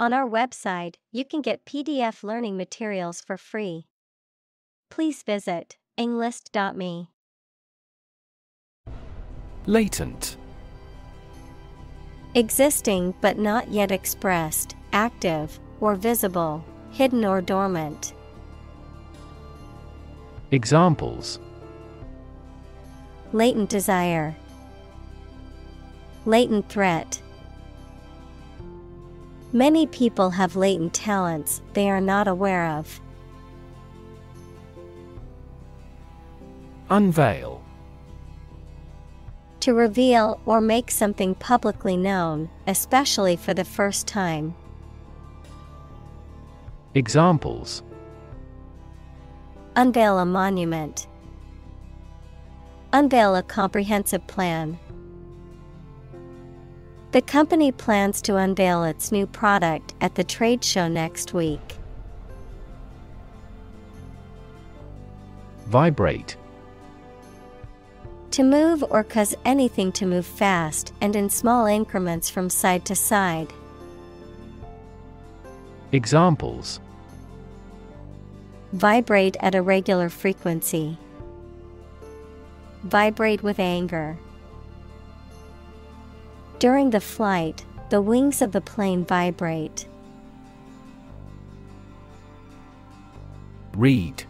On our website, you can get PDF learning materials for free. Please visit englist.me. Latent. Existing but not yet expressed, active, or visible, hidden or dormant. Examples: Latent desire. Latent threat. Many people have latent talents they are not aware of. Unveil. To reveal or make something publicly known, especially for the first time. Examples: Unveil a monument. Unveil a comprehensive plan. The company plans to unveil its new product at the trade show next week. Vibrate. To move or cause anything to move fast and in small increments from side to side. Examples: Vibrate at a regular frequency. Vibrate with anger. During the flight, the wings of the plane vibrate. Reed.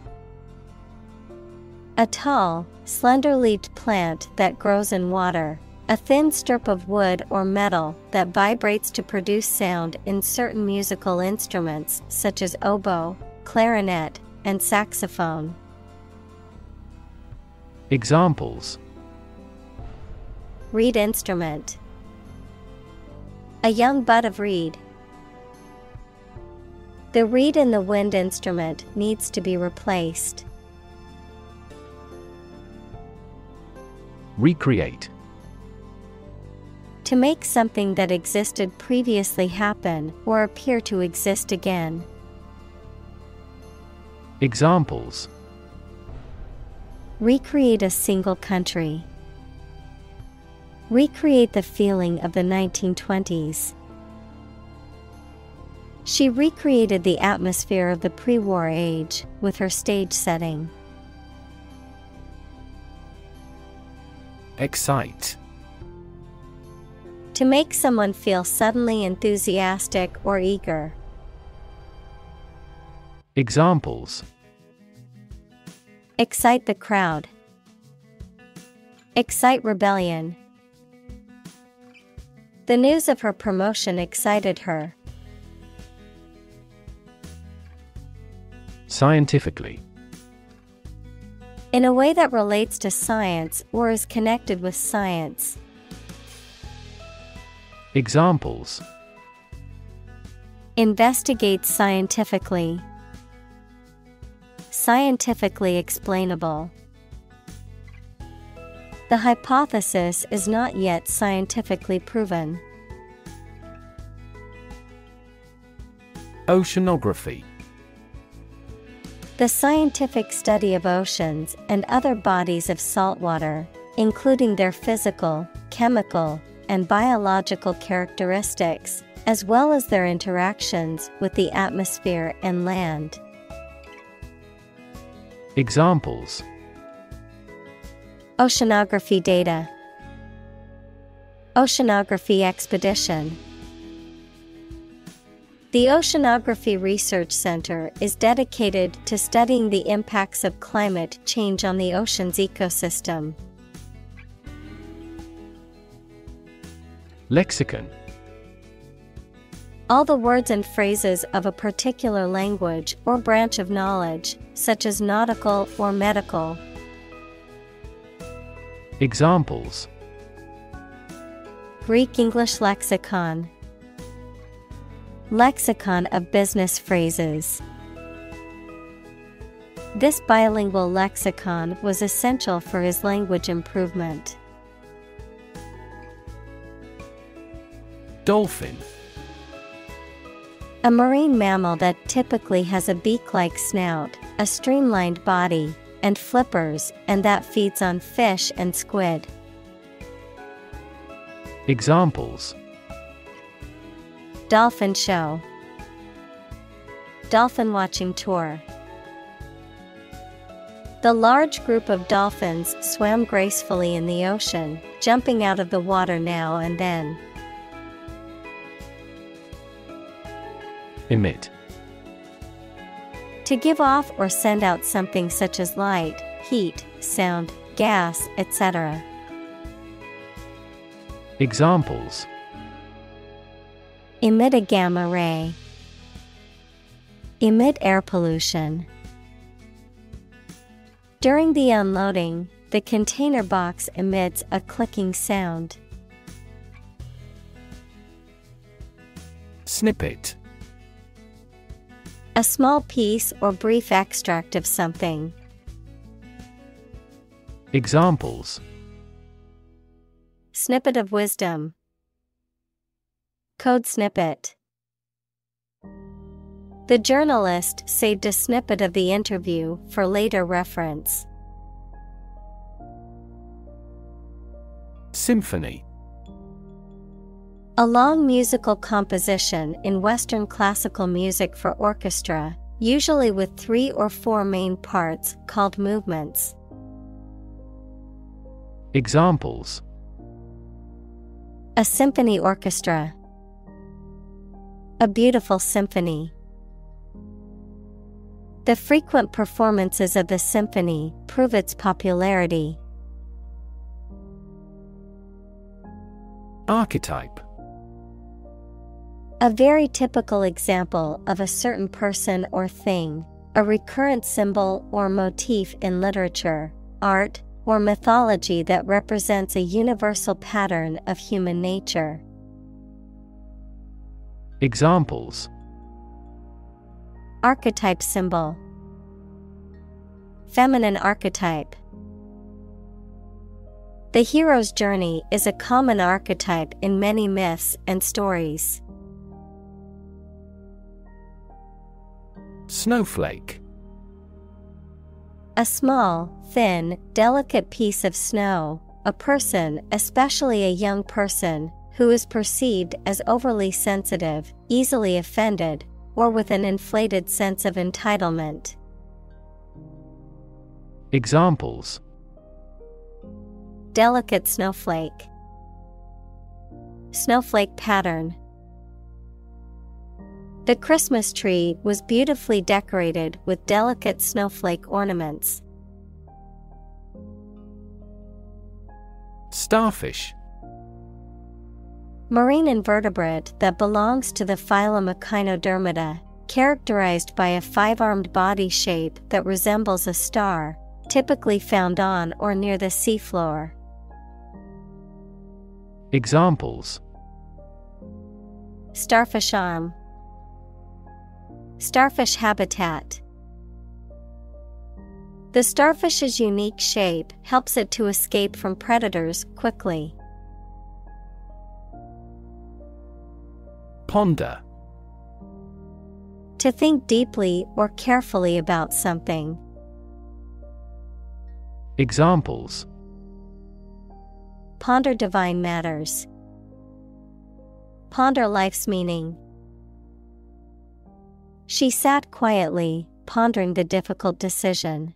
A tall, slender-leaved plant that grows in water, a thin strip of wood or metal that vibrates to produce sound in certain musical instruments such as oboe, clarinet, and saxophone. Examples: Reed instrument. A young bud of reed. The reed in the wind instrument needs to be replaced. Recreate. To make something that existed previously happen or appear to exist again. Examples: Recreate a single country. Recreate the feeling of the 1920s. She recreated the atmosphere of the pre-war age with her stage setting. Excite. To make someone feel suddenly enthusiastic or eager. Examples: Excite the crowd. Excite rebellion. The news of her promotion excited her. Scientifically. In a way that relates to science or is connected with science. Examples: Investigate scientifically. Scientifically explainable. The hypothesis is not yet scientifically proven. Oceanography. The scientific study of oceans and other bodies of saltwater, including their physical, chemical, and biological characteristics, as well as their interactions with the atmosphere and land. Examples: Oceanography data. Oceanography expedition. The Oceanography Research Center is dedicated to studying the impacts of climate change on the ocean's ecosystem. Lexicon. All the words and phrases of a particular language or branch of knowledge, such as nautical or medical. Examples: Greek-English lexicon. Lexicon of business phrases. This bilingual lexicon was essential for his language improvement. Dolphin. A marine mammal that typically has a beak-like snout, a streamlined body, and flippers, and that feeds on fish and squid. Examples: Dolphin show. Dolphin watching tour. The large group of dolphins swam gracefully in the ocean, jumping out of the water now and then. Emit. To give off or send out something such as light, heat, sound, gas, etc. Examples: emit a gamma ray. Emit air pollution. During the unloading, the container box emits a clicking sound. Snippet. A small piece or brief extract of something. Examples: snippet of wisdom. Code snippet. The journalist saved a snippet of the interview for later reference. Symphony. A long musical composition in Western classical music for orchestra, usually with 3 or 4 main parts called movements. Examples: a symphony orchestra. A beautiful symphony. The frequent performances of the symphony prove its popularity. Archetype. A very typical example of a certain person or thing, a recurrent symbol or motif in literature, art, or mythology that represents a universal pattern of human nature. Examples: archetype symbol. Feminine archetype. The hero's journey is a common archetype in many myths and stories. Snowflake. A small, thin, delicate piece of snow, a person, especially a young person, who is perceived as overly sensitive, easily offended, or with an inflated sense of entitlement. Examples: delicate snowflake. Snowflake pattern. The Christmas tree was beautifully decorated with delicate snowflake ornaments. Starfish. Marine invertebrate that belongs to the phylum Echinodermata, characterized by a 5-armed body shape that resembles a star, typically found on or near the seafloor. Examples: starfish arm. Starfish habitat. The starfish's unique shape helps it to escape from predators quickly. Ponder. To think deeply or carefully about something. Examples: ponder divine matters. Ponder life's meaning. She sat quietly, pondering the difficult decision.